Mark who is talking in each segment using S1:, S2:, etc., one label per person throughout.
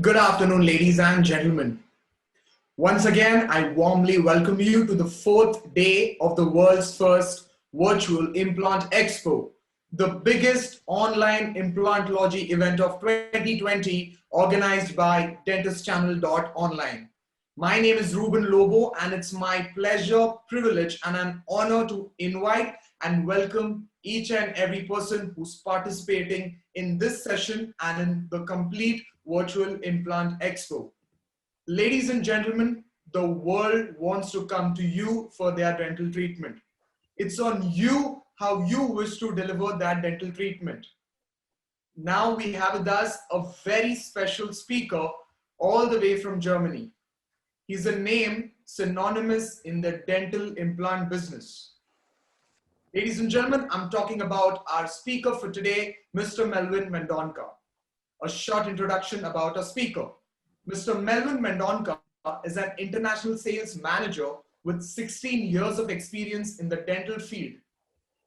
S1: Good afternoon, ladies and gentlemen. Once again, I warmly welcome you to the fourth day of the world's first virtual Implant-Expo, the biggest online implantology event of 2020 organized by DentistChannel.Online. My name is Ruben Lobo, and it's my pleasure, privilege, and an honor to invite and welcome each and every person who's participating in this session and in the complete virtual Implant Expo. Ladies and gentlemen, the world wants to come to you for their dental treatment. It's on you how you wish to deliver that dental treatment. Now we have with us a very special speaker all the way from Germany. He's a name synonymous in the dental implant business. Ladies and gentlemen, I'm talking about our speaker for today, Mr. Melvin Mendonca. A short introduction about our speaker. Mr. Melvin Mendonca is an international sales manager with 16 years of experience in the dental field.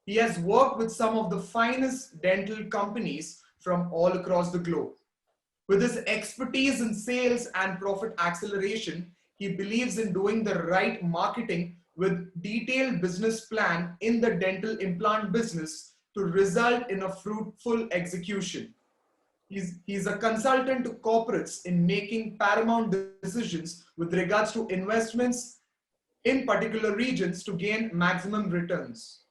S1: He has worked with some of the finest dental companies from all across the globe. With his expertise in sales and profit acceleration, he believes in doing the right marketing with detailed business plan in the dental implant business to result in a fruitful execution. He's a consultant to corporates in making paramount decisions with regards to investments in particular regions to gain maximum returns.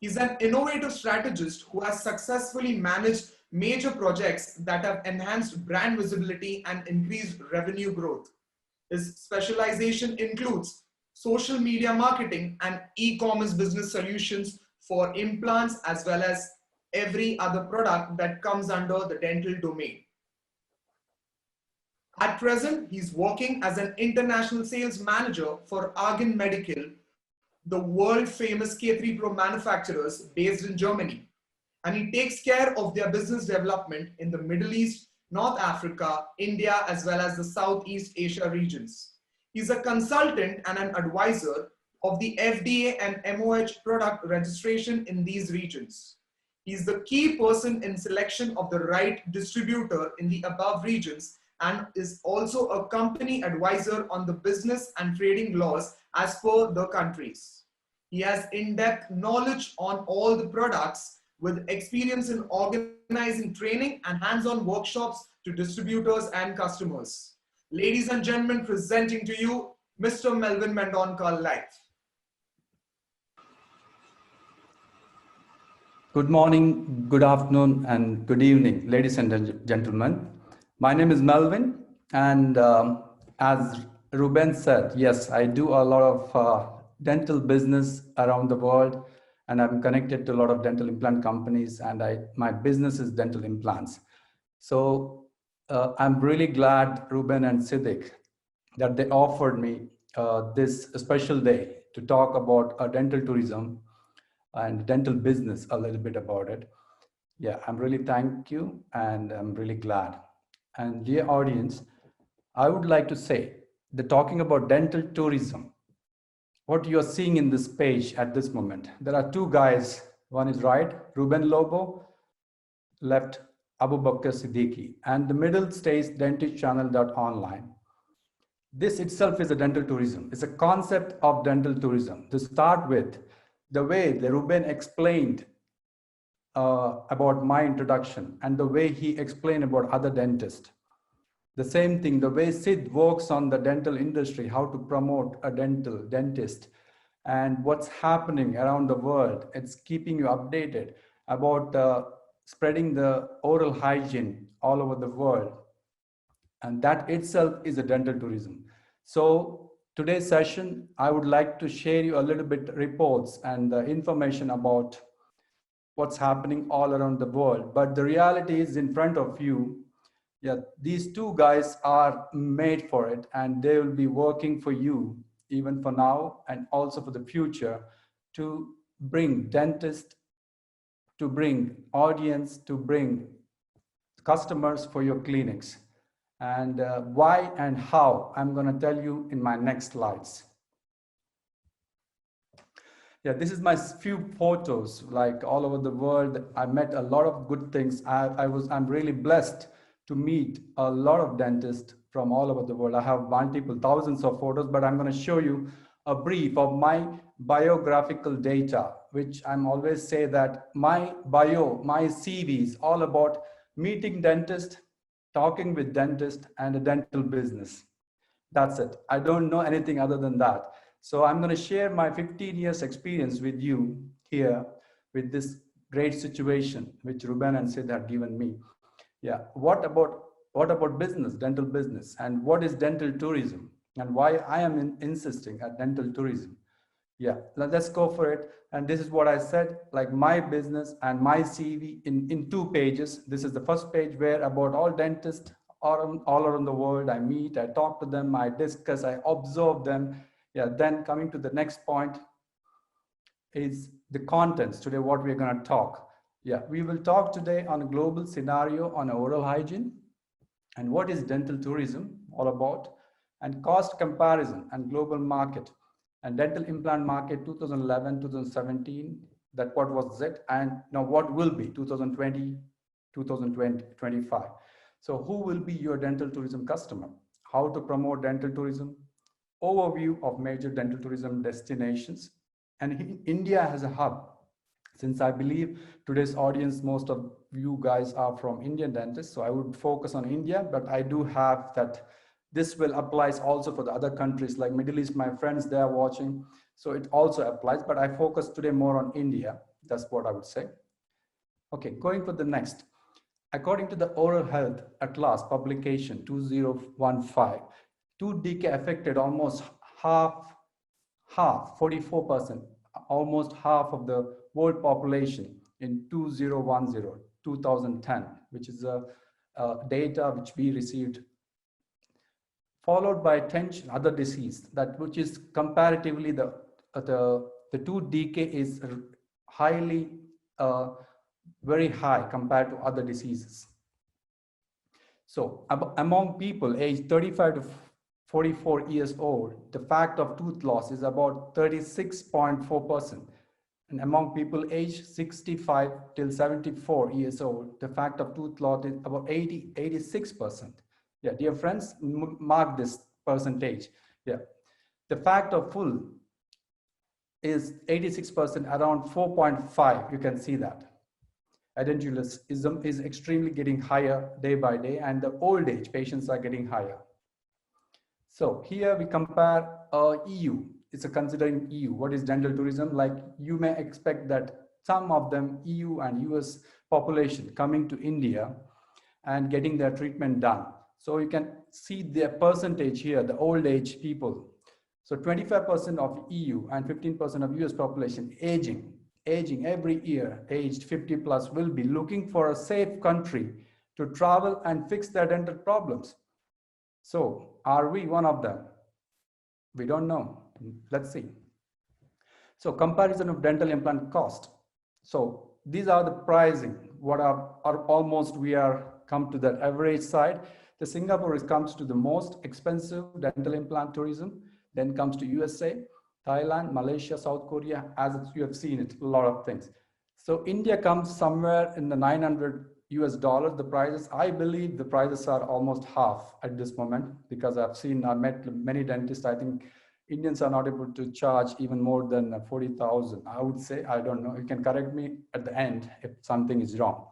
S1: He's an innovative strategist who has successfully managed major projects that have enhanced brand visibility and increased revenue growth. His specialization includes social media marketing and e-commerce business solutions for implants as well as every other product that comes under the dental domain. At present, he's working as an international sales manager for Argan Medical, the world famous K3 Pro manufacturers based in Germany. And he takes care of their business development in the Middle East, North Africa, India, as well as the Southeast Asia regions. He's a consultant and an advisor of the FDA and MOH product registration in these regions. He's the key person in selection of the right distributor in the above regions and is also a company advisor on the business and trading laws as per the countries. He has in-depth knowledge on all the products with experience in organizing training and hands-on workshops to distributors and customers. Ladies and gentlemen, presenting to you, Mr. Melvin Mendonca live.
S2: Good morning, good afternoon, and good evening, ladies and gentlemen. My name is Melvin, and as Ruben said, yes, I do a lot of dental business around the world, and I'm connected to a lot of dental implant companies, and my business is dental implants. So I'm really glad, Ruben and Siddiq, that they offered me this special day to talk about dental tourism and dental business a little bit about it. Yeah, I'm really thank you, and I'm really glad. And dear audience, I would like to say that talking about dental tourism, what you are seeing in this page at this moment, there are two guys. One is right, Ruben Lobo, left Abu Bakr Siddiqui, and the middle stays DentistChannel.Online. This itself is a dental tourism. It's a concept of dental tourism. To start with, the way the Ruben explained about my introduction and the way he explained about other dentists. The same thing, the way Sid works on the dental industry, how to promote a dentist and what's happening around the world. It's keeping you updated about spreading the oral hygiene all over the world. And that itself is a dental tourism. So today's session, I would like to share you a little bit reports and information about what's happening all around the world. But the reality is in front of you. Yeah, these two guys are made for it, and they will be working for you even for now and also for the future to bring dentists, to bring audience, to bring customers for your clinics. And why and how, I'm going to tell you in my next slides. Yeah, this is my few photos, like all over the world. I met a lot of good things. I'm really blessed to meet a lot of dentists from all over the world. I have multiple thousands of photos, but I'm going to show you a brief of my biographical data, which I'm always say that my bio, my CV is all about meeting dentists, talking with dentists, and a dental business. That's it. I don't know anything other than that. So I'm going to share my 15 years experience with you here with this great situation which Ruben and Sid had given me. Yeah. What about business, dental business, and what is dental tourism, and why I am insisting at dental tourism? Yeah, let's go for it. And this is what I said, like my business and my CV in 2 pages. This is the first page where about all dentists all around the world. I meet, I talk to them, I discuss, I observe them. Yeah, then coming to the next point is the contents. Today, what we're going to talk. Yeah, we will talk today on a global scenario on oral hygiene and what is dental tourism all about, and cost comparison and global market and dental implant market 2011 2017, that what was it, and now what will be 2020 2025. So who will be your dental tourism customer, how to promote dental tourism, overview of major dental tourism destinations, and India has a hub. Since I believe today's audience, most of you guys are from Indian dentists, so I would focus on India, but I do have that this will applies also for the other countries like Middle East. My friends, they are watching, so it also applies, but I focus today more on India. That's what I would say. Okay, going for the next. According to the Oral Health Atlas publication 2015, 2 decades affected almost half, 44%, almost half of the world population in 2010, which is a data which we received, followed by tension, other disease, that which is comparatively the 2 decade is highly very high compared to other diseases. So among people aged 35 to 44 years old, the fact of tooth loss is about 36.4%. And among people aged 65 till 74 years old, the fact of tooth loss is about 86%. Yeah, dear friends, mark this percentage. Yeah, the fact of full is 86%, around 4.5. You can see that. Edentulosism is extremely getting higher day by day, and the old age patients are getting higher. So here we compare EU. It's a considering EU. What is dental tourism? Like you may expect that some of them EU and US population coming to India and getting their treatment done. So you can see the percentage here, the old age people. So 25% of EU and 15% of US population aging every year, aged 50 plus, will be looking for a safe country to travel and fix their dental problems. So are we one of them? We don't know. Let's see. So comparison of dental implant cost. So these are the pricing. What are almost we are come to that average side. The Singapore comes to the most expensive dental implant tourism. Then comes to USA, Thailand, Malaysia, South Korea, as you have seen it, a lot of things. So India comes somewhere in the 900 US dollars, the prices. I believe the prices are almost half at this moment, because I met many dentists. I think Indians are not able to charge even more than 40,000. I would say, I don't know. You can correct me at the end if something is wrong.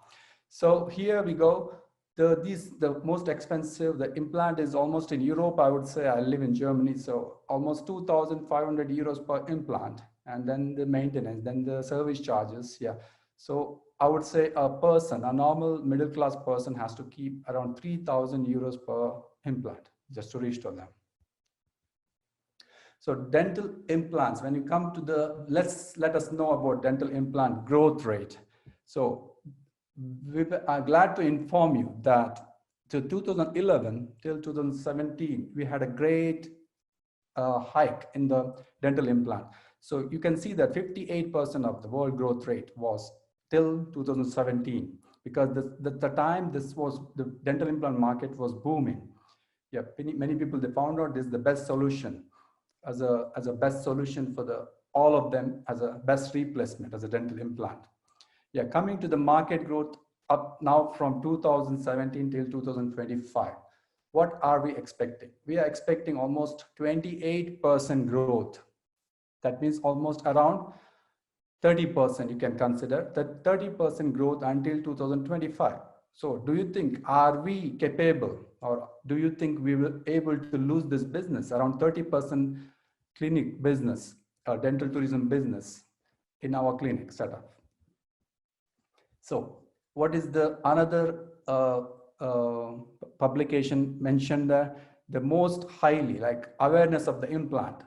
S2: So here we go. The most expensive, the implant is almost in Europe. I would say I live in Germany, so almost 2,500 euros per implant, and then the maintenance, then the service charges. Yeah, so I would say a normal middle class person has to keep around 3,000 euros per implant just to restore them. So dental implants, when you come to let us know about dental implant growth rate. So we are glad to inform you that to 2011 till 2017, we had a great hike in the dental implant. So you can see that 58% of the world growth rate was till 2017, because the time the dental implant market was booming. Yeah, many people, they found out this is the best solution as a best solution for all of them, as a best replacement as a dental implant. Yeah, coming to the market growth up now from 2017 till 2025. What are we expecting? We are expecting almost 28% growth. That means almost around 30% you can consider that 30% growth until 2025. So do you think, are we capable, or do you think we will able to lose this business, around 30% clinic business, dental tourism business in our clinic setup? So what is the another uh, publication mentioned there? The most highly like awareness of the implant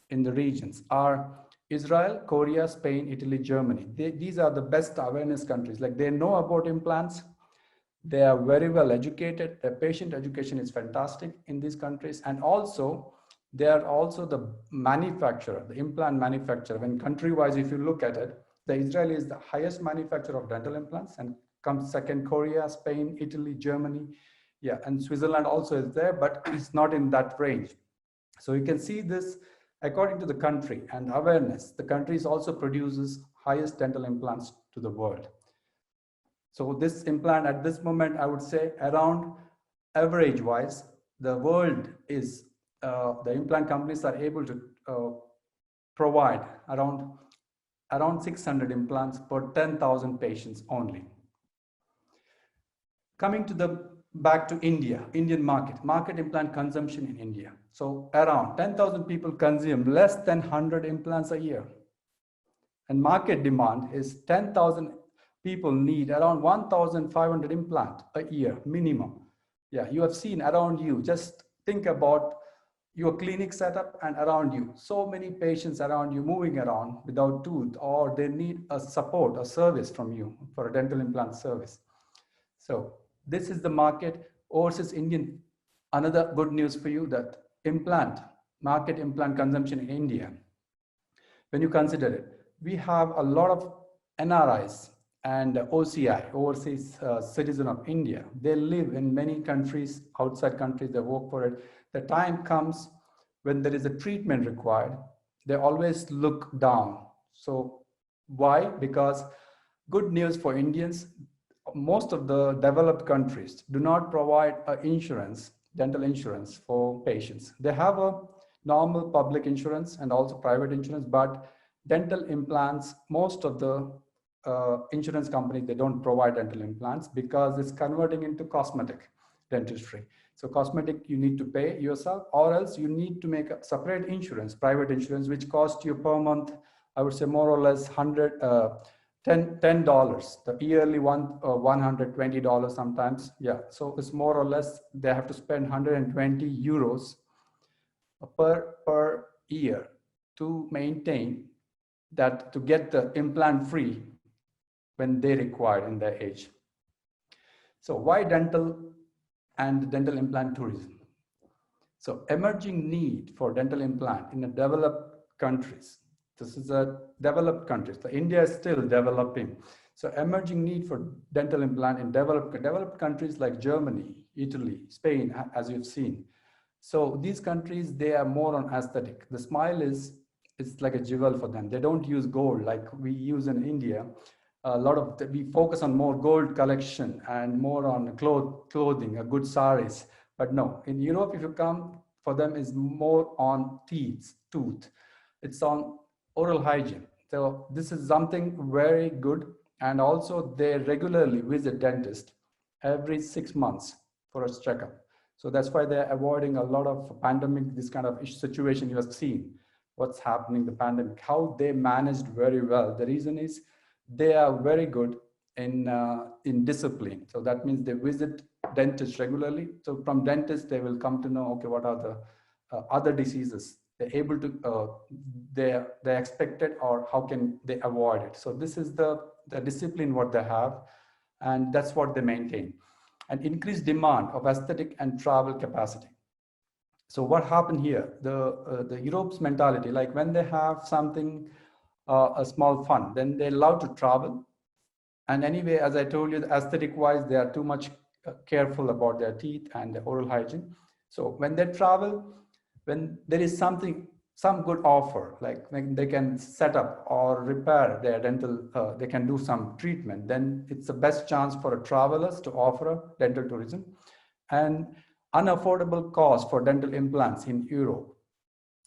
S2: in the regions are Israel, Korea, Spain, Italy, Germany. These are the best awareness countries. Like they know about implants. They are very well educated. The patient education is fantastic in these countries. And also, they are also the manufacturer, the implant manufacturer. When country-wise, if you look at it, the Israel is the highest manufacturer of dental implants, and comes second Korea, Spain, Italy, Germany. Yeah, and Switzerland also is there, but it's not in that range. So you can see this according to the country and awareness. The country also produces highest dental implants to the world. So this implant at this moment, I would say around average wise, the world is, the implant companies are able to provide around 600 implants per 10,000 patients only. Coming to the back to India, Indian market implant consumption in India. So around 10,000 people consume less than 100 implants a year. And market demand is 10,000 people need around 1,500 implants a year minimum. Yeah, you have seen around you. Just think about your clinic setup and around you. So many patients around you moving around without tooth, or they need a support, a service from you for a dental implant service. So this is the market. Overseas Indian, another good news for you, that market implant consumption in India. When you consider it, we have a lot of NRIs and OCI, overseas citizen of India. They live in many countries, outside countries, they work for it. The time comes when there is a treatment required, they always look down. So why? Because good news for Indians, most of the developed countries do not provide insurance, dental insurance for patients. They have a normal public insurance and also private insurance, but dental implants, most of the insurance companies, they don't provide dental implants because it's converting into cosmetic dentistry. So cosmetic, you need to pay yourself, or else you need to make a separate insurance, private insurance, which costs you per month, I would say more or less $10, the yearly one, $120 sometimes. Yeah, so it's more or less, they have to spend 120 euros per year to maintain that, to get the implant free when they require in their age. So why dental and dental implant tourism? So emerging need for dental implant in the developed countries. This is a developed countries. So India is still developing. So emerging need for dental implant in developed countries like Germany, Italy, Spain, as you've seen. So these countries, they are more on aesthetic. The smile is like a jewel for them. They don't use gold like we use in India. We focus on more gold collection and more on clothing, good saris. But no, in Europe, if you come, for them is more on tooth. It's on oral hygiene. So this is something very good. And also they regularly visit dentist every 6 months for a checkup. So that's why they're avoiding a lot of pandemic, this kind of situation you have seen. What's happening, the pandemic, how they managed very well. The reason is they are very good in discipline. So that means they visit dentists regularly. So from dentists, they will come to know, okay, what are the other diseases they're able to, they expected, or how can they avoid it. So this is the discipline what they have, and that's what they maintain. And increased demand of aesthetic and travel capacity. So what happened here? The Europe's mentality, like when they have something, a small fund, then they love to travel. And anyway, as I told you, aesthetic wise, they are too much careful about their teeth and the oral hygiene. So when they travel, when there is something some good offer, like when they can set up or repair their dental, they can do some treatment, then it's the best chance for a travelers to offer a dental tourism. And unaffordable cost for dental implants in Europe,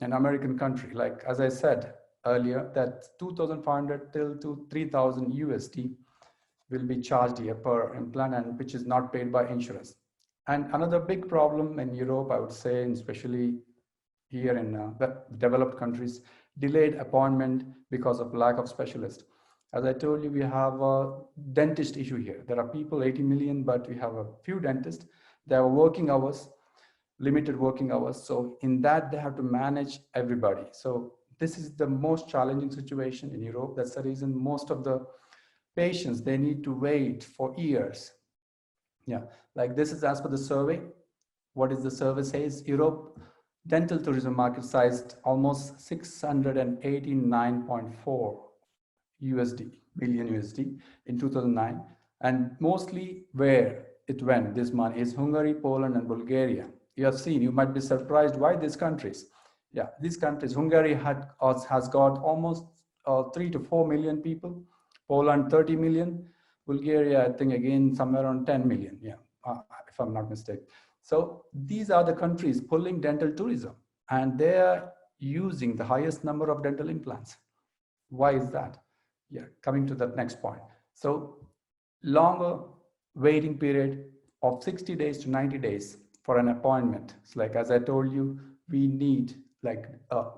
S2: an American country, like as I said earlier, that 2,500 till to 3,000 USD will be charged here per implant, and which is not paid by insurance. And another big problem in Europe, I would say, and especially here in the developed countries, delayed appointment because of lack of specialists. As I told you, we have a dentist issue here. There are people, 80 million, but we have a few dentists. They have working hours, limited working hours. So in that, they have to manage everybody. So this is the most challenging situation in Europe. That's the reason most of the patients, they need to wait for years. Yeah, like this is as per the survey. What is the survey says? Europe dental tourism market sized almost 689.4 billion USD in 2009, and mostly where it went, this money is Hungary, Poland, and Bulgaria. You have seen, you might be surprised why these countries. Yeah, these countries, Hungary has got almost 3 to 4 million people, Poland 30 million, Bulgaria, I think again somewhere around 10 million, yeah, if I'm not mistaken. So these are the countries pulling dental tourism, and they are using the highest number of dental implants. Why is that? Yeah, coming to the next point. So longer waiting period of 60 days to 90 days for an appointment. It's like, as I told you, we need like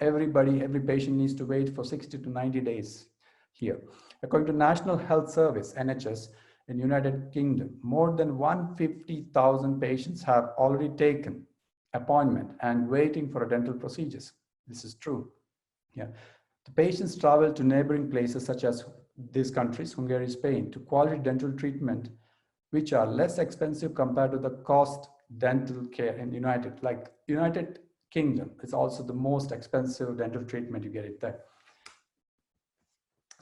S2: every patient needs to wait for 60 to 90 days here. According to National Health Service, NHS, in United Kingdom, more than 150,000 patients have already taken appointment and waiting for dental procedures. This is true. Yeah. The patients travel to neighboring places such as these countries, Hungary, Spain, to quality dental treatment, which are less expensive compared to the cost dental care in United Kingdom. It's also the most expensive dental treatment, you get it there.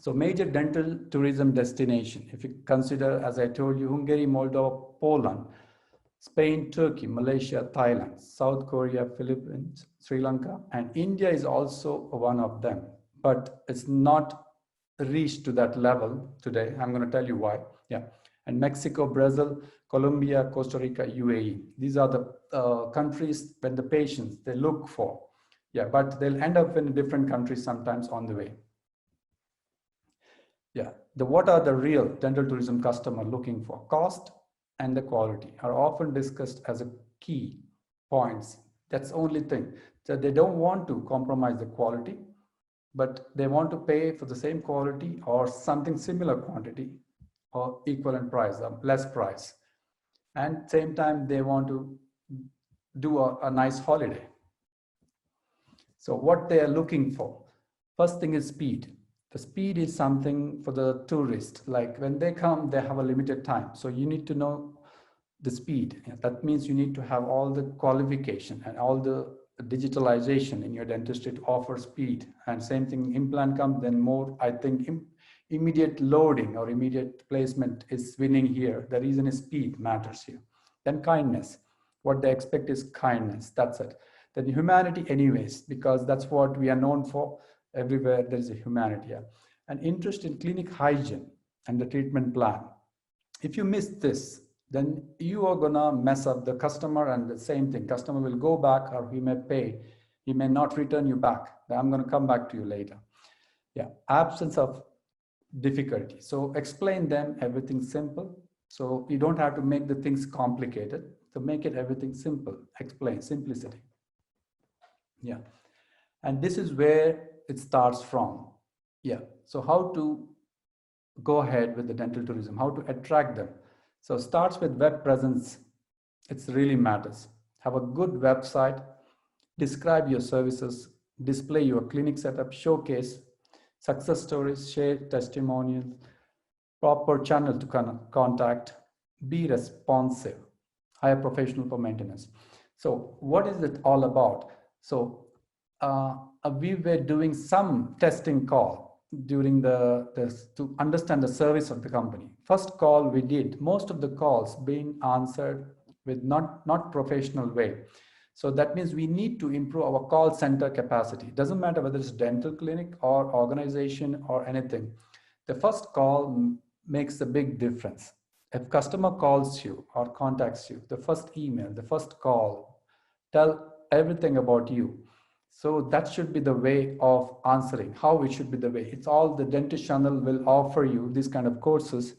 S2: So major dental tourism destination, if you consider, as I told you, Hungary, Moldova, Poland, Spain, Turkey, Malaysia, Thailand, South Korea, Philippines, Sri Lanka, and India is also one of them, but it's not reached to that level today. I'm going to tell you why. Yeah. And Mexico, Brazil, Colombia, Costa Rica, UAE. These are the countries when the patients they look for. Yeah, but they'll end up in different countries sometimes on the way. Yeah, what are the real dental tourism customer looking for? Cost and the quality are often discussed as a key points. That's the only thing. So they don't want to compromise the quality, but they want to pay for the same quality or something similar quantity or equivalent price, or less price. And same time, they want to do a nice holiday. So what they are looking for, first thing is speed. The speed is something for the tourist. Like when they come, they have a limited time. So you need to know the speed. That means you need to have all the qualification and all the digitalization in your dentistry to offer speed. And same thing, implant comes, then more, I think, immediate loading or immediate placement is winning here. The reason is speed matters here. Then kindness. What they expect is kindness. That's it. Then humanity anyways, because that's what we are known for. Everywhere there is a humanity. Yeah. And interest in clinic hygiene and the treatment plan. If you miss this, then you are gonna mess up the customer, and the same thing, customer will go back or he may pay, he may not return you back. I'm gonna come back to you later. Yeah, absence of difficulty. So explain them everything simple. So you don't have to make the things complicated. So make it everything simple, explain, simplicity. Yeah, and this is where it starts from. Yeah, so how to go ahead with the dental tourism, how to attract them. So starts with web presence. It really matters. Have a good website, describe your services, display your clinic setup, showcase success stories, share testimonials, proper channel to contact, be responsive, hire professional for maintenance. So what is it all about? So we were doing some testing call during to understand the service of the company. First call we did, most of the calls being answered with not professional way. So that means we need to improve our call center capacity. It doesn't matter whether it's dental clinic or organization or anything. The first call makes a big difference. If customer calls you or contacts you, the first email, the first call, tell everything about you. So that should be the way of answering, how it should be the way. It's all the dentist channel will offer you these kind of courses.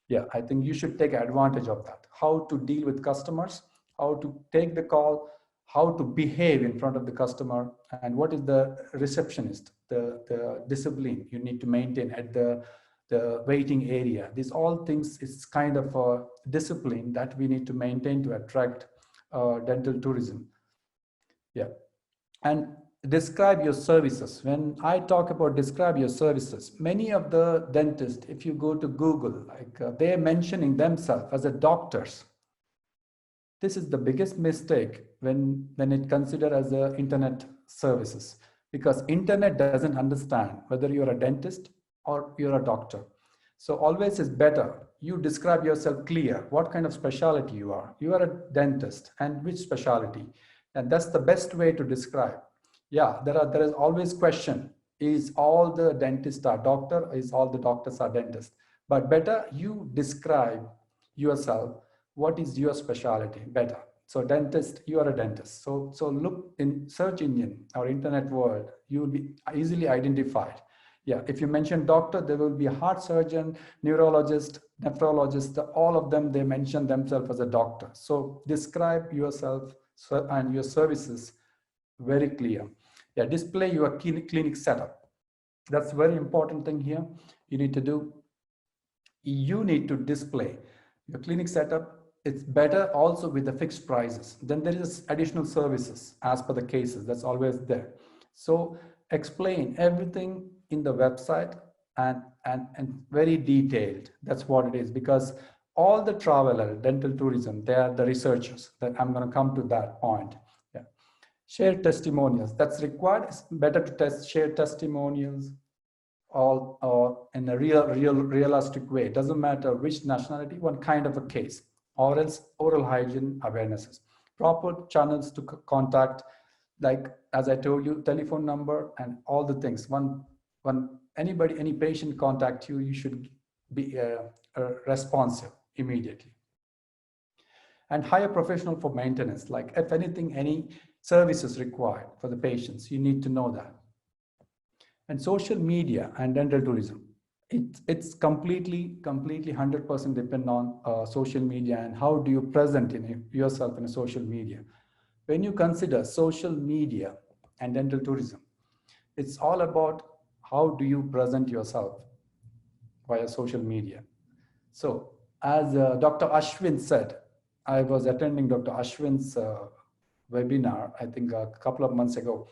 S2: Yeah, I think you should take advantage of that. How to deal with customers, how to take the call, how to behave in front of the customer, and what is the receptionist, the discipline you need to maintain at the waiting area. These all things is kind of a discipline that we need to maintain to attract dental tourism. Yeah. And describe your services. When I talk about describe your services, many of the dentists, if you go to Google, like they're mentioning themselves as a doctors. This is the biggest mistake when it considered as a internet services, because internet doesn't understand whether you're a dentist or you're a doctor. So always is better you describe yourself clear, what kind of specialty you are. You are a dentist and which specialty, and that's the best way to describe. Yeah, there is always question, is all the dentists are doctor, is all the doctors are dentist? But better you describe yourself, what is your specialty better. So dentist, you are a dentist. So look in search engine or internet world, you will be easily identified. Yeah, if you mention doctor, there will be a heart surgeon, neurologist, nephrologist, all of them, they mention themselves as a doctor. So describe yourself and your services very clear. Yeah, display your clinic setup. That's very important thing here. You need to do, you need to display your clinic setup. It's better also with the fixed prices. Then there is additional services as per the cases. That's always there. So explain everything in the website and very detailed. That's what it is, because all the traveler, dental tourism, they are the researchers. That I'm going to come to that point. Yeah. Share testimonials. That's required. It's better to share testimonials all in a realistic way. It doesn't matter which nationality, one kind of a case, or else oral hygiene awarenesses, proper channels to contact, like as I told you, telephone number and all the things. When anybody, any patient contact you, you should be responsive immediately. And hire professional for maintenance, like if anything, any services required for the patients, you need to know that. And social media and dental tourism, it's completely 100% depend on social media and how do you present yourself in a social media. When you consider social media and dental tourism, it's all about how do you present yourself via social media. So as Dr. Ashwin said, I was attending Dr. Ashwin's webinar, I think a couple of months ago.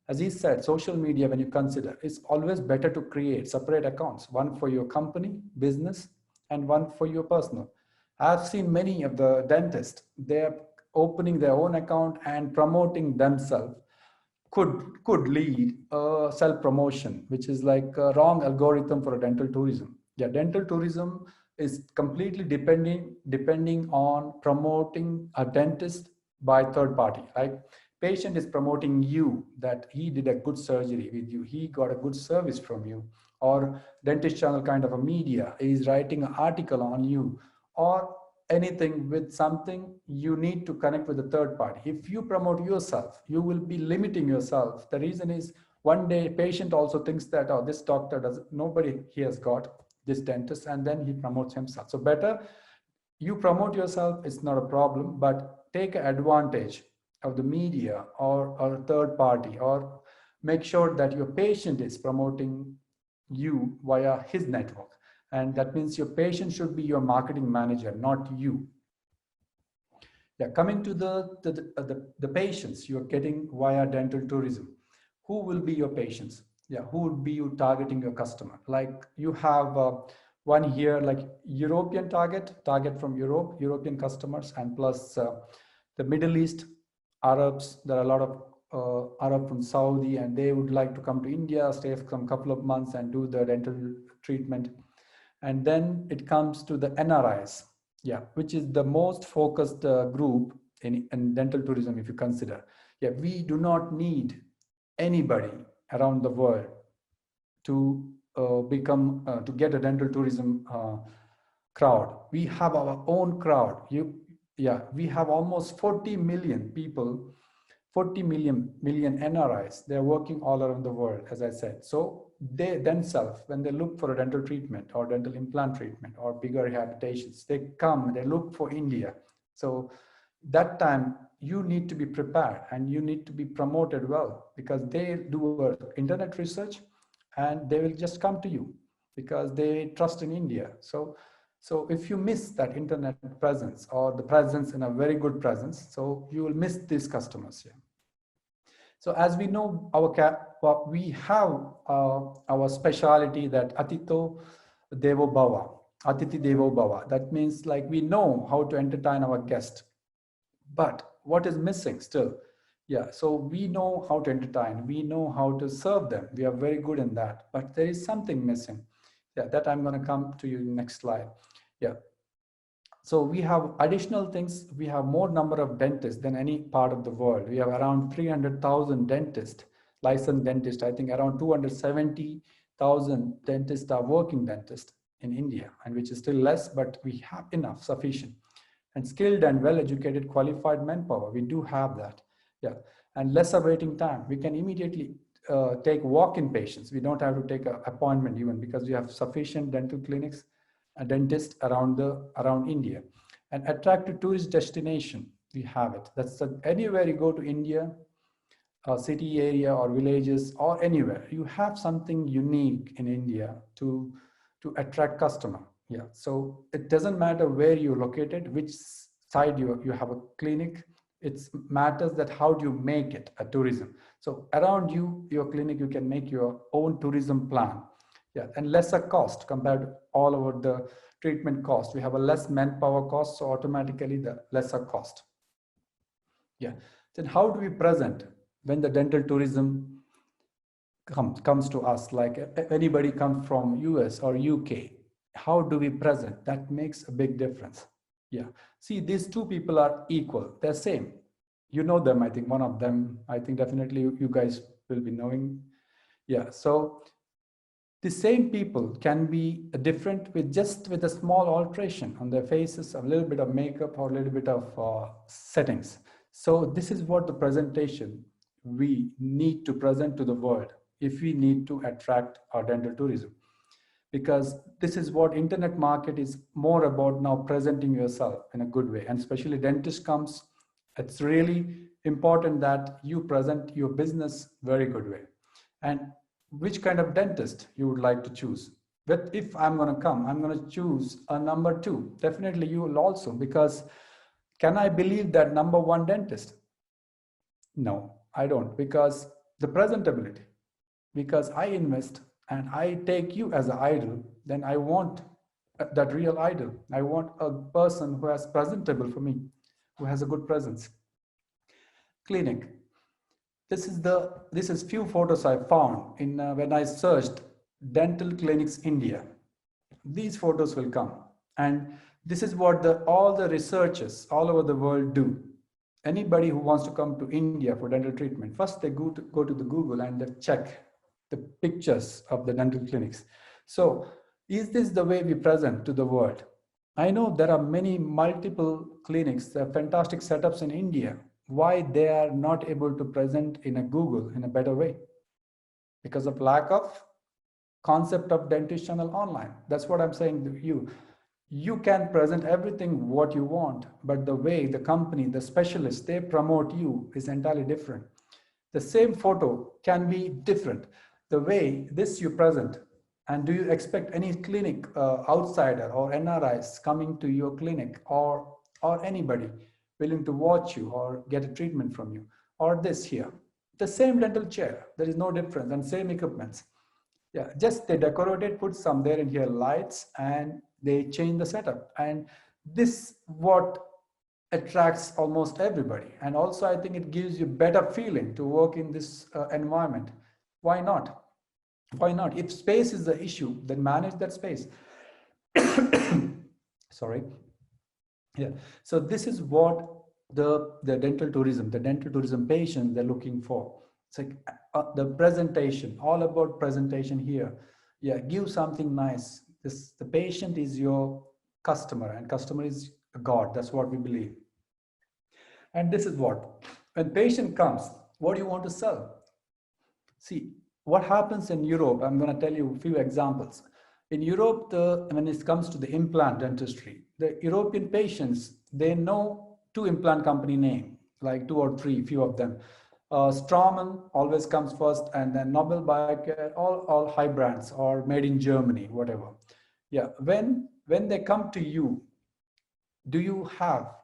S2: As he said, social media, when you consider, it's always better to create separate accounts, one for your company, business, and one for your personal. I've seen many of the dentists, they're opening their own account and promoting themselves could lead a self-promotion, which is like a wrong algorithm for a dental tourism. Yeah, dental tourism is completely depending on promoting a dentist by third party. Like patient is promoting you that he did a good surgery with you, he got a good service from you, or dentist channel kind of a media is writing an article on you, or anything with something, you need to connect with the third party. If you promote yourself, you will be limiting yourself. The reason is one day patient also thinks that, oh, this doctor doesn't, nobody he has got this dentist, and then he promotes himself. So better you promote yourself, it's not a problem, but take advantage of the media or third party, or make sure that your patient is promoting you via his network. And that means your patient should be your marketing manager, not you. Yeah, coming to the patients you're getting via dental tourism. Who will be your patients? Yeah, who would be you targeting your customer? Like you have one here, like European target from European customers, and plus the Middle East, Arabs. There are a lot of Arab from Saudi, and they would like to come to India, stay for some couple of months and do the dental treatment. And then it comes to the NRIs, yeah, which is the most focused group in dental tourism, if you consider. Yeah, we do not need anybody around the world to to get a dental tourism crowd. We have our own crowd. Yeah, we have almost 40 million people, 40 million NRIs. They're working all around the world, as I said. So they themselves, when they look for a dental treatment or dental implant treatment or bigger rehabilitations, they come, they look for India. So that time you need to be prepared and you need to be promoted well, because they do internet research and they will just come to you because they trust in India. So if you miss that internet presence or the presence in a very good presence, so you will miss these customers here. So as we know, we have our speciality, that Atito Devo Bhava, Atiti Devo Bhava. That means like we know how to entertain our guest. But what is missing still? Yeah, so we know how to entertain, we know how to serve them. We are very good in that, but there is something missing. Yeah, that I'm going to come to you in the next slide. Yeah. So we have additional things. We have more number of dentists than any part of the world. We have around 300,000 dentists, licensed dentists. I think around 270,000 dentists are working dentists in India, and which is still less, but we have enough, sufficient. And skilled and well-educated, qualified manpower. We do have that. Yeah. And lesser waiting time. We can immediately take walk-in patients. We don't have to take an appointment even, because we have sufficient dental clinics, a dentist around India. And attractive tourist destination, we have it. Anywhere you go to India, city area or villages or anywhere, you have something unique in India to attract customer. Yeah, so it doesn't matter where you're located, which side you have a clinic. It matters that how do you make it a tourism. So around your clinic, you can make your own tourism plan. Yeah, and lesser cost compared to all over the treatment cost. We have a less manpower cost, so automatically the lesser cost. Yeah, then how do we present when the dental tourism comes to us? Like anybody comes from US or UK, how do we present? That makes a big difference. Yeah, see, these two people are equal, they're same. You know them, I think one of them, I think definitely you guys will be knowing. Yeah, so the same people can be different with a small alteration on their faces, a little bit of makeup or a little bit of settings. So this is what the presentation we need to present to the world if we need to attract our dental tourism. Because this is what internet market is more about now, presenting yourself in a good way. And especially dentist comes, it's really important that you present your business very good way. And which kind of dentist you would like to choose. But if I'm going to come, I'm going to choose a number 2. Definitely you will also, because can I believe that number 1 dentist? No, I don't, because the presentability, because I invest and I take you as an idol, then I want that real idol. I want a person who is presentable for me, who has a good presence. Clinic. This is few photos I found in when I searched dental clinics India. These photos will come, and this is what all the researchers all over the world do. Anybody who wants to come to India for dental treatment, first they go to the Google and they check the pictures of the dental clinics. So is this the way we present to the world? I know there are many multiple clinics, there are fantastic setups in India. Why they are not able to present in a Google in a better way? Because of lack of concept of DentistChannel.Online. That's what I'm saying to you. You can present everything what you want, but the way the company, the specialists, they promote you is entirely different. The same photo can be different. The way this you present, and do you expect any clinic outsider or NRIs coming to your clinic, or anybody willing to watch you or get a treatment from you? Or this here, the same dental chair, there is no difference, and same equipments. Yeah, just they decorate it, put some there in here lights, and they change the setup. And this what attracts almost everybody. And also I think it gives you better feeling to work in this environment. Why not? Why not? If space is the issue, then manage that space. Sorry. Yeah. So this is what the dental tourism patients they're looking for. It's like the presentation, all about presentation here. Yeah, give something nice. This the patient is your customer, and customer is God. That's what we believe. And this is what when patient comes, what do you want to sell? See, what happens in Europe, I'm going to tell you a few examples. In Europe, when it comes to the implant dentistry, the European patients, they know two implant company name, like two or three, few of them. Straumann always comes first, and then Nobel Biocare, all high brands or made in Germany, whatever. Yeah, when they come to you, do you have,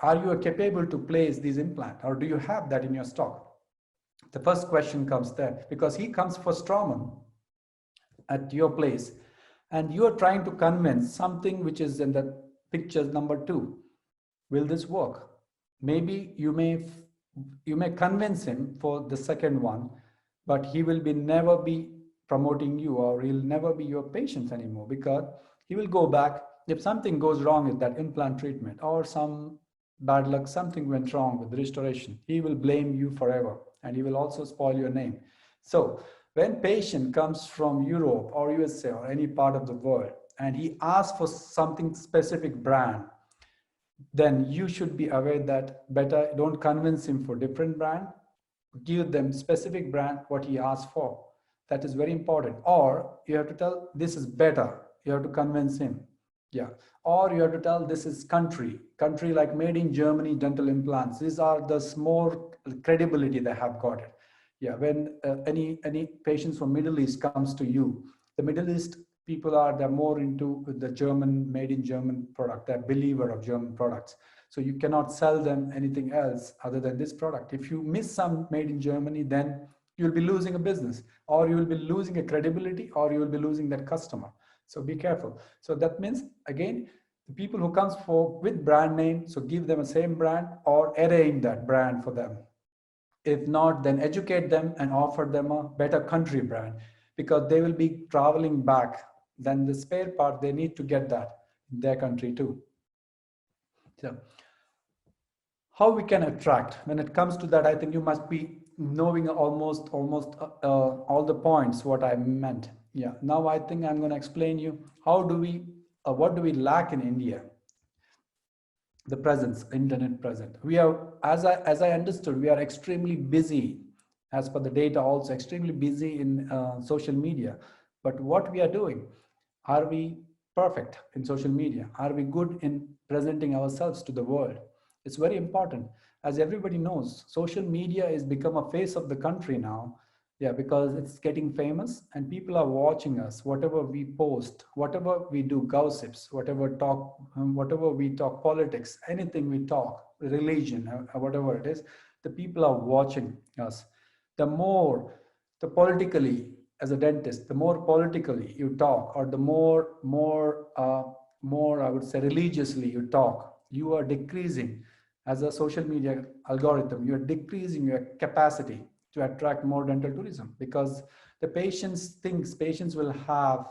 S2: are you capable to place these implant, or do you have that in your stock? The first question comes there because he comes for Strawman at your place and you are trying to convince something which is in the picture number 2. Will this work? Maybe you may convince him for the second one, but he will be never be promoting you, or he'll never be your patient anymore, because he will go back if something goes wrong with that implant treatment, or some bad luck, something went wrong with the restoration, he will blame you forever, and he will also spoil your name. So when patient comes from Europe or USA or any part of the world and he asks for something specific brand, then you should be aware that better don't convince him for different brand, give them specific brand what he asked for. That is very important. Or you have to tell this is better, you have to convince him. Yeah. Or you have to tell this is country like made in Germany dental implants, these are the more credibility they have got it. Yeah, when any patients from Middle East comes to you, the Middle East people are, they're more into the German, made in German product, they're believer of German products. So you cannot sell them anything else other than this product. If you miss some made in Germany, then you'll be losing a business, or you will be losing a credibility, or you will be losing that customer. So be careful. So that means, again, the people who comes for with brand name, so give them a same brand or arrange that brand for them. If not, then educate them and offer them a better country brand, because they will be traveling back. Then the spare part, they need to get that in their country too. So how we can attract, when it comes to that, I think you must be knowing all the points what I meant. Yeah, now I think I'm going to explain you how do we what do we lack in India. The presence, internet present, we are, as I understood, we are extremely busy, as per the data, also extremely busy in social media. But what we are doing, are we perfect in social media? Are we good in presenting ourselves to the world? It's very important. As everybody knows, social media is become a face of the country now. Yeah, because it's getting famous and people are watching us, whatever we post, whatever we do gossips, whatever we talk politics, anything we talk, religion, whatever it is, the people are watching us. The more, the politically, as a dentist, the more politically you talk, or the more I would say religiously you talk, you are decreasing, as a social media algorithm, you are decreasing your capacity to attract more dental tourism, because the patients will have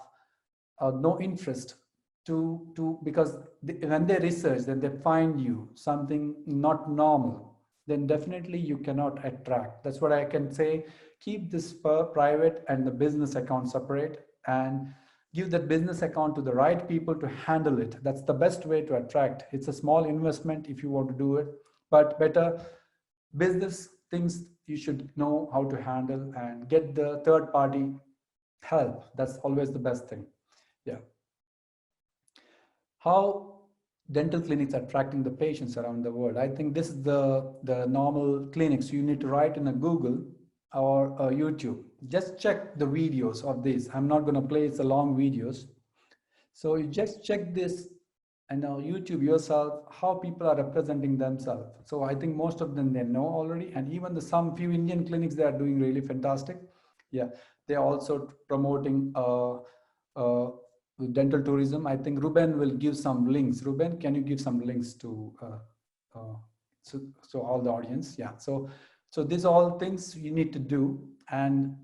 S2: no interest to because when they research, then they find you something not normal, then definitely you cannot attract. That's what I can say. Keep this private and the business account separate, and give that business account to the right people to handle it. That's the best way to attract. It's a small investment if you want to do it, but better business things you should know how to handle, and get the third party help. That's always the best thing. Yeah. How dental clinics are attracting the patients around the world. I think this is the normal clinics. You need to write in a Google or a YouTube. Just check the videos of this. I'm not going to play the long videos. So you just check this and now YouTube yourself how people are representing themselves. So I think most of them they know already, and even some few Indian clinics, they are doing really fantastic. Yeah, they are also promoting uh, dental tourism. I think Ruben will give some links. Ruben, can you give some links to so all the audience? Yeah. So these are all things you need to do, and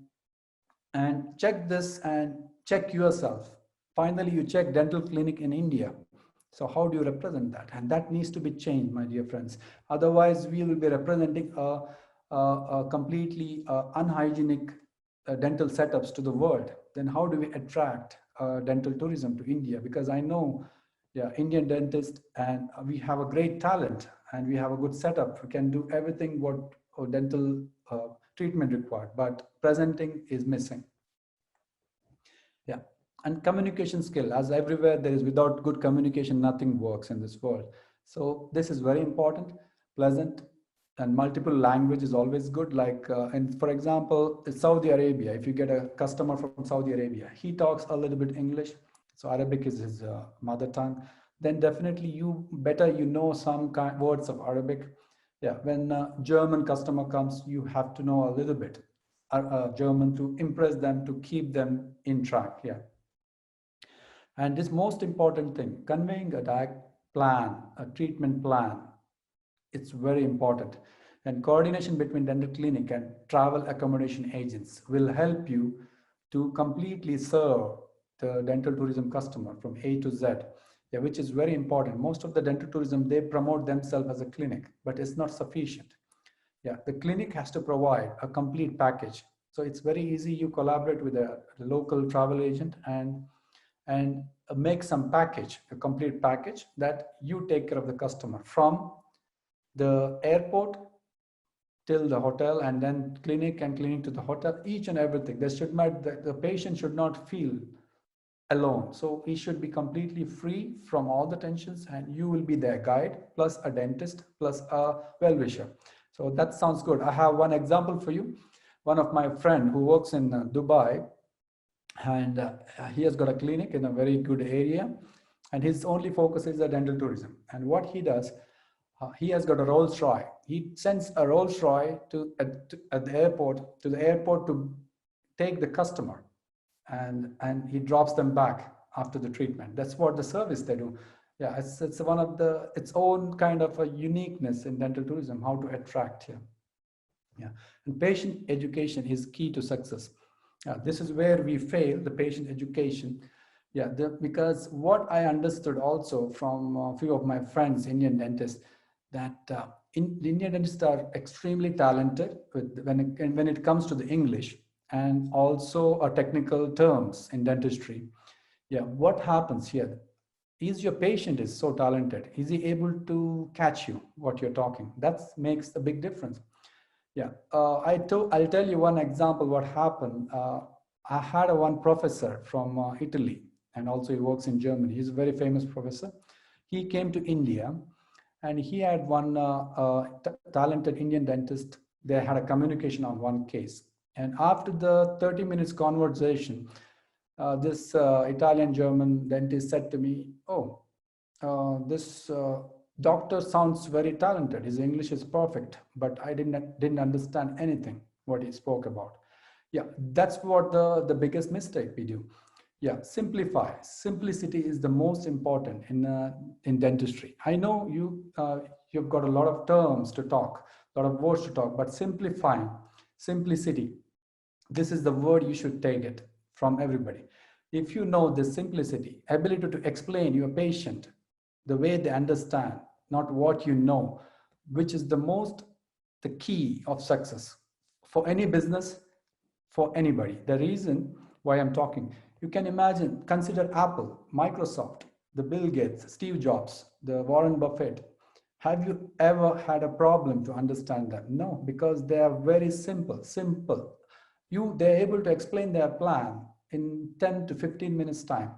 S2: check this and check yourself. Finally, you check dental clinic in India. So how do you represent that? And that needs to be changed, my dear friends. Otherwise, we will be representing a completely unhygienic dental setups to the world. Then how do we attract dental tourism to India? Because I know, yeah, Indian dentists, and we have a great talent and we have a good setup. We can do everything what dental treatment required, but presenting is missing. Yeah. And communication skill, as everywhere there is, without good communication, nothing works in this world. So this is very important. Pleasant and multiple language is always good. Like, and for example, in Saudi Arabia, if you get a customer from Saudi Arabia, he talks a little bit English. So Arabic is his mother tongue. Then definitely you better, you know, some kind words of Arabic. Yeah. When a German customer comes, you have to know a little bit German to impress them, to keep them in track. Yeah. And this most important thing, conveying a plan, a treatment plan, it's very important. And coordination between dental clinic and travel accommodation agents will help you to completely serve the dental tourism customer from A to Z, yeah, which is very important. Most of the dental tourism, they promote themselves as a clinic, but it's not sufficient. Yeah, the clinic has to provide a complete package. So it's very easy. You collaborate with a local travel agent and make some package, a complete package that you take care of the customer from the airport till the hotel, and then clinic and clinic to the hotel, each and everything. There should not, the patient should not feel alone. So he should be completely free from all the tensions, and you will be their guide, plus a dentist, plus a well-wisher. So that sounds good. I have one example for you. One of my friend who works in Dubai, and he has got a clinic in a very good area, and his only focus is the dental tourism. And what he does, he has got a Rolls Royce. He sends a Rolls Royce at the airport, to the airport, to take the customer, and he drops them back after the treatment. That's what the service they do. Yeah, it's one of the its own kind of a uniqueness in dental tourism, how to attract here. Yeah, and patient education is key to success. This is where we fail, the patient education. Yeah, because what I understood also from a few of my friends, Indian dentists, that the Indian dentists are extremely talented when it comes to the English and also technical terms in dentistry. Yeah, what happens here? Is your patient is so talented? Is he able to catch you what you're talking? That makes a big difference. Yeah, I'll tell you one example what happened. I had one professor from Italy, and also he works in Germany. He's a very famous professor. He came to India, and he had one talented Indian dentist. They had a communication on one case. And after the 30 minutes conversation, this Italian German dentist said to me, "Oh, this doctor sounds very talented. His English is perfect, but I didn't understand anything what he spoke about." Yeah, that's what the biggest mistake we do. Yeah, simplify. Simplicity is the most important in dentistry. I know you've got a lot of terms to talk, a lot of words to talk, but simplifying, simplicity, this is the word you should take it from everybody. If you know the simplicity, ability to explain your patient the way they understand, not what you know, which is the key of success for any business, for anybody. The reason why I'm talking, you can imagine, consider Apple, Microsoft, the Bill Gates, Steve Jobs, the Warren Buffett. Have you ever had a problem to understand them? No, because they are very simple. They're able to explain their plan in 10 to 15 minutes time.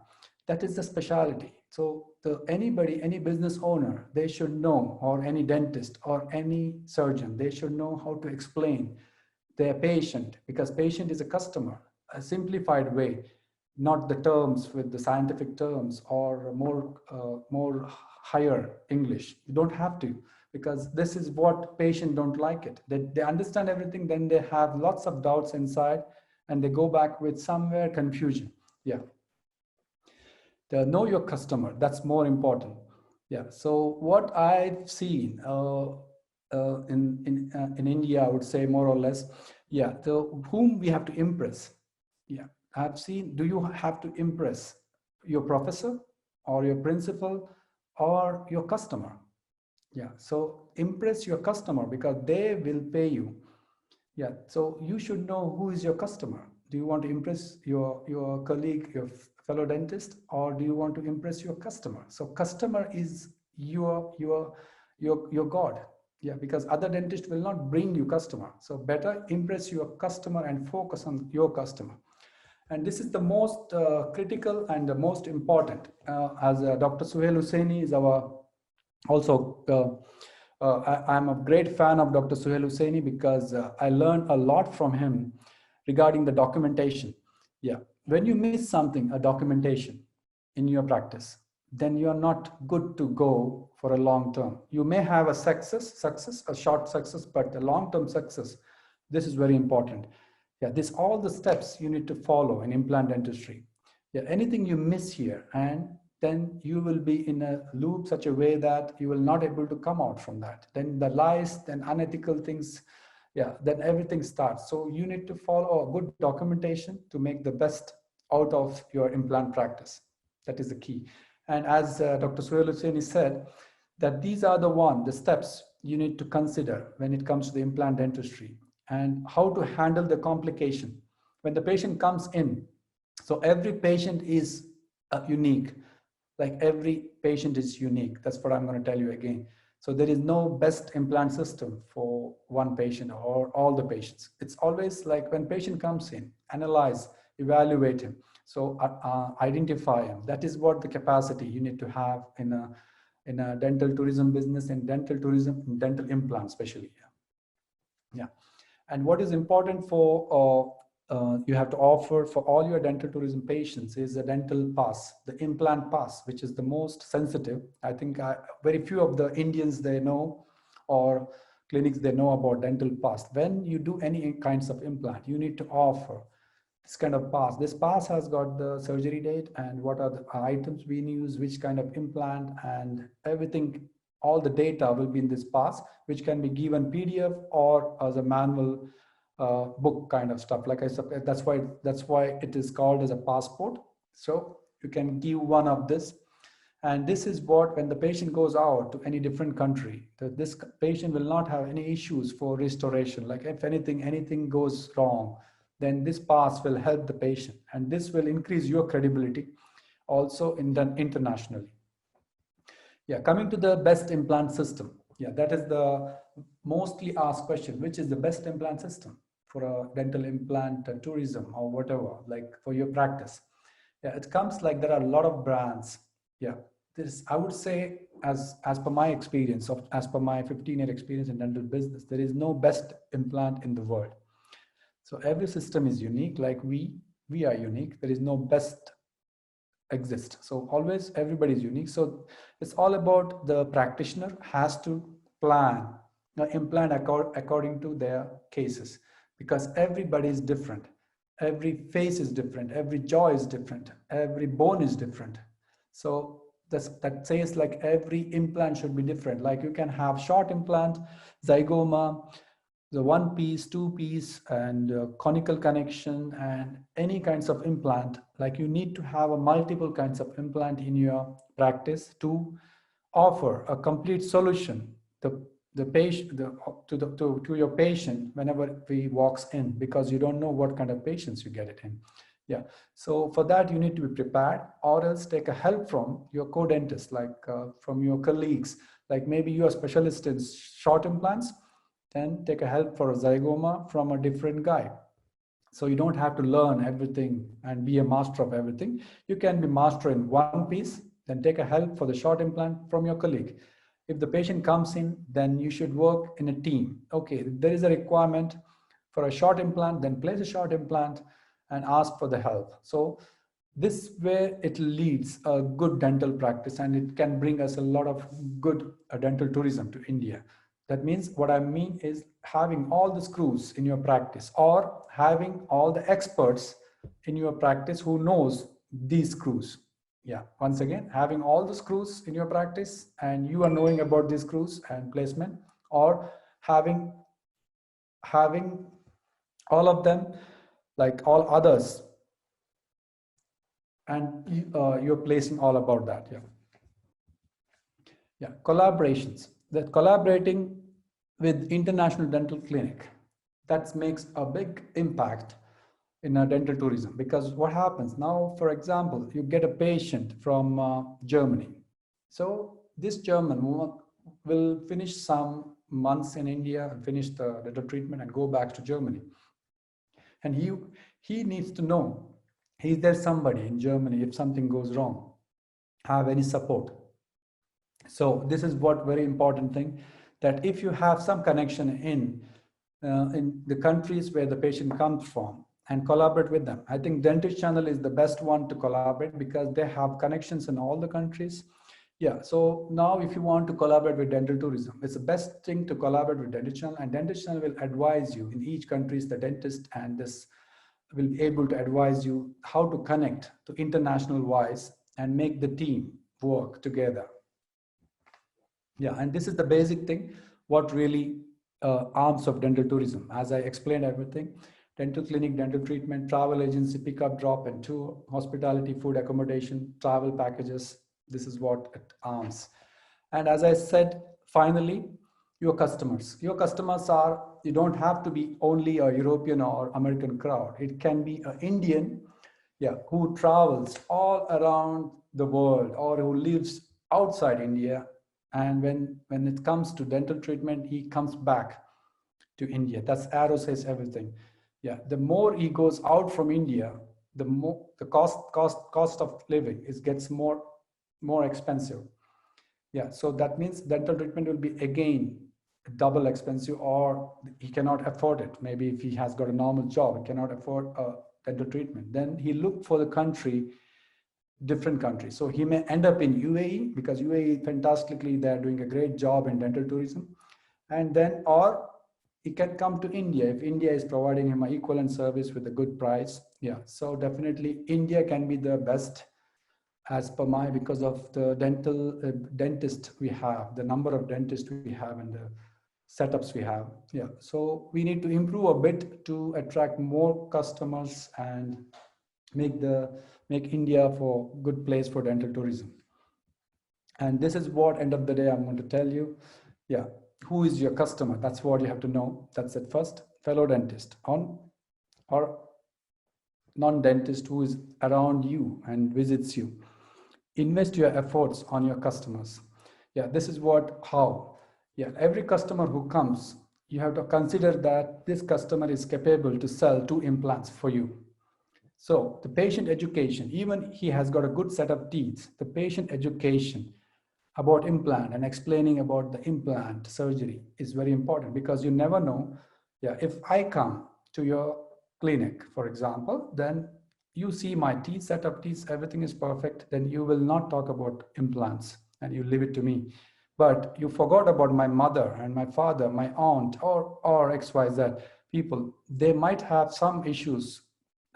S2: That is the specialty. So any business owner, they should know, or any dentist or any surgeon, they should know how to explain their patient, because patient is a customer, a simplified way, not the terms with the scientific terms or more higher English. You don't have to, because this is what patient don't like it. They understand everything, then they have lots of doubts inside, and they go back with somewhere confusion. Yeah. Know your customer, that's more important. Yeah, so what I've seen in India, I would say more or less, yeah, whom we have to impress. Yeah, I've seen, do you have to impress your professor or your principal or your customer? Yeah, so impress your customer because they will pay you. Yeah, so you should know who is your customer. Do you want to impress your colleague, your fellow dentist, or do you want to impress your customer? So customer is your God. Yeah, because other dentists will not bring you customer. So better impress your customer and focus on your customer. And this is the most critical and the most important. As Dr. Suhail Hussaini is our also I'm a great fan of Dr. Suhail Hussaini because I learned a lot from him regarding the documentation. Yeah, when you miss something, a documentation in your practice, then you're not good to go for a long term. You may have a a short success, but a long-term success, this is very important. Yeah, this all the steps you need to follow in implant dentistry. Yeah, anything you miss here, and then you will be in a loop such a way that you will not able to come out from that. Then the lies, then unethical things, yeah, then everything starts. So you need to follow a good documentation to make the best out of your implant practice. That is the key. And as Dr. Suhail Hussaini said, that these are the steps you need to consider when it comes to the implant dentistry and how to handle the complication when the patient comes in. So every patient is unique. Like every patient is unique. That's what I'm going to tell you again. So there is no best implant system for one patient or all the patients. It's always like when patient comes in, analyze, evaluate him. So identify him. That is what the capacity you need to have in a dental tourism business, and dental tourism, in dental implants especially. Yeah. And what is important for you have to offer for all your dental tourism patients is a dental pass, the implant pass, which is the most sensitive. I think very few of the Indians they know, or clinics they know about dental pass. When you do any kinds of implant, you need to offer this kind of pass. This pass has got the surgery date and what are the items being used, which kind of implant, and everything. All the data will be in this pass, which can be given PDF or as a manual book kind of stuff. Like I said, that's why it is called as a passport. So you can give one of this, and this is what when the patient goes out to any different country, this patient will not have any issues for restoration. Like if anything goes wrong, then this pass will help the patient, and this will increase your credibility also internationally. Yeah, coming to the best implant system. Yeah, that is the mostly asked question, which is the best implant system for a dental implant tourism or whatever, like for your practice. Yeah, it comes like there are a lot of brands. Yeah, this I would say as per my experience, as per my 15-year experience in dental business, there is no best implant in the world. So every system is unique, like we are unique. There is no best exist. So always everybody is unique. So it's all about the practitioner has to plan implant according to their cases, because everybody is different. Every face is different. Every jaw is different. Every bone is different. So that says like every implant should be different. Like you can have short implant, zygoma, the one piece, two piece, and conical connection, and any kinds of implant. Like you need to have a multiple kinds of implant in your practice to offer a complete solution the patient to your patient whenever he walks in, because you don't know what kind of patients you get it in. Yeah, so for that you need to be prepared, or else take a help from your co-dentist, like from your colleagues. Like maybe you are specialist in short implants, then take a help for a zygoma from a different guy. So you don't have to learn everything and be a master of everything. You can be master in one piece, then take a help for the short implant from your colleague. If the patient comes in, then you should work in a team. Okay, there is a requirement for a short implant, then place a short implant and ask for the help. So this way it leads a good dental practice, and it can bring us a lot of good dental tourism to India. That means what I mean is having all the screws in your practice, or having all the experts in your practice who knows these screws. Yeah, once again, having all the screws in your practice and you are knowing about these screws and placement, or having all of them like all others, and you're placing all about that. Yeah. Yeah, collaborations. That collaborating with international dental clinic, that makes a big impact in dental tourism. Because what happens now, for example, you get a patient from Germany. So this German will finish some months in India and finish the dental treatment and go back to Germany. And he needs to know, is there somebody in Germany, if something goes wrong, have any support? So this is what very important thing, that if you have some connection in the countries where the patient comes from and collaborate with them. I think Dentist Channel is the best one to collaborate because they have connections in all the countries. Yeah, so now if you want to collaborate with dental tourism, it's the best thing to collaborate with Dentist Channel, and Dentist Channel will advise you in each countries, the dentist and this will be able to advise you how to connect to international wise and make the team work together. Yeah, and this is the basic thing, what really arms of dental tourism. As I explained everything, dental clinic, dental treatment, travel agency, pickup, drop and tour, hospitality, food, accommodation, travel packages. This is what it arms. And as I said, finally, your customers. Your customers are, you don't have to be only a European or American crowd. It can be an Indian, yeah, who travels all around the world or who lives outside India, and when it comes to dental treatment, he comes back to India. That's arrow says everything. Yeah, the more he goes out from India, the more the cost of living is gets more expensive. Yeah, so that means dental treatment will be again double expensive, or he cannot afford it. Maybe if he has got a normal job, he cannot afford a dental treatment. Then he look for the country, different countries. So he may end up in UAE because UAE fantastically they're doing a great job in dental tourism, and then or he can come to India if India is providing him an equivalent service with a good price. Yeah, so definitely India can be the best as per my, because of the dentist we have, the number of dentists we have and the setups we have. Yeah, so we need to improve a bit to attract more customers and make India for good place for dental tourism. And this is what end of the day I'm going to tell you. Yeah, who is your customer? That's what you have to know. That's it first. Fellow dentist on or non-dentist who is around you and visits you. Invest your efforts on your customers. Yeah, this is what how. Yeah, every customer who comes, you have to consider that this customer is capable to sell 2 implants for you. So the patient education, even he has got a good set of teeth, the patient education about implant and explaining about the implant surgery is very important, because you never know. Yeah, if I come to your clinic, for example, then you see my teeth, set of teeth, everything is perfect, then you will not talk about implants and you leave it to me. But you forgot about my mother and my father, my aunt, or XYZ people. They might have some issues,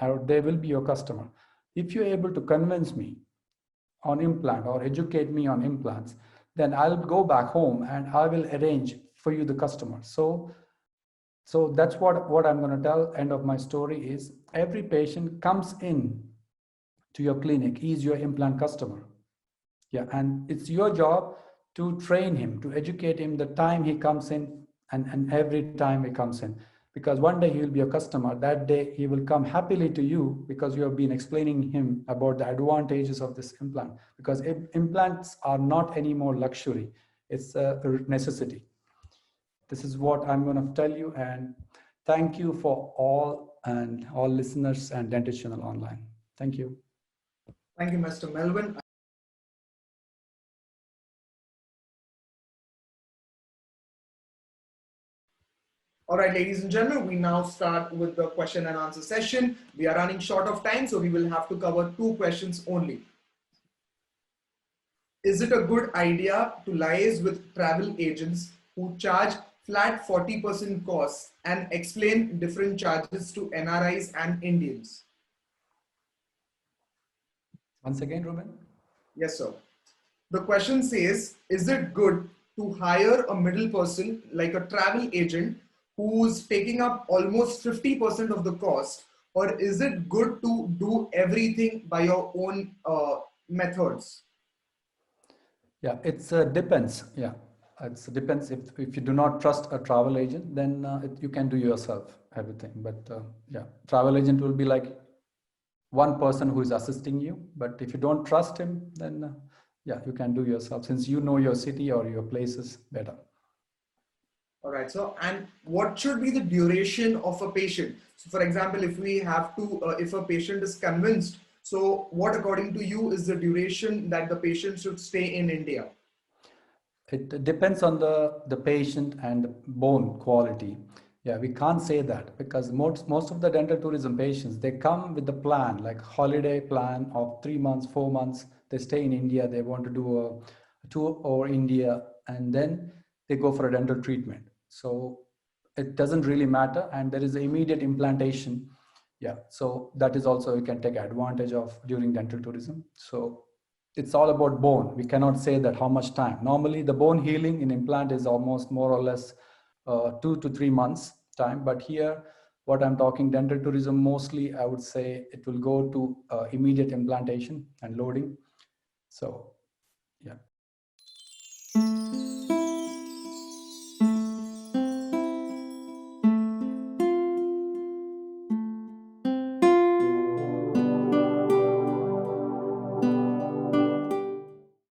S2: or they will be your customer. If you're able to convince me on implant or educate me on implants, then I'll go back home and I will arrange for you the customer. So that's what I'm going to tell. End of my story is every patient comes in to your clinic is your implant customer. Yeah, and it's your job to train him, to educate him the time he comes in, and every time he comes in. Because one day he will be a customer. That day he will come happily to you because you have been explaining him about the advantages of this implant. Because implants are not anymore luxury; it's a necessity. This is what I'm going to tell you, and thank you for all listeners and Dentist Channel Online. Thank you.
S1: Thank you, Mr. Melvin. All right, ladies and gentlemen, we now start with the question and answer session. We are running short of time, so we will have to cover 2 questions only. Is it a good idea to liaise with travel agents who charge flat 40% costs and explain different charges to NRIs and Indians?
S2: Once again, Ruben.
S1: Yes, sir. The question says, is it good to hire a middle person like a travel agent who's taking up almost 50% of the cost, or is it good to do everything by your own methods?
S2: Yeah, it's depends. Yeah, it depends. If you do not trust a travel agent, then you can do yourself everything. But yeah, travel agent will be like one person who is assisting you. But if you don't trust him, then yeah, you can do yourself since you know your city or your places better.
S1: All right. So, and what should be the duration of a patient? So, for example, if we have to, if a patient is convinced, so what according to you is the duration that the patient should stay in India?
S2: It depends on the patient and bone quality. Yeah, we can't say that because most of the dental tourism patients, they come with the plan, like holiday plan of 3 months, 4 months. They stay in India. They want to do a tour over India, and then they go for a dental treatment. So it doesn't really matter, and there is immediate implantation. Yeah, so that is also you can take advantage of during dental tourism. So it's all about bone. We cannot say that how much time. Normally, the bone healing in implant is almost more or less 2 to 3 months time. But here, what I'm talking dental tourism, mostly I would say it will go to immediate implantation and loading. So, yeah.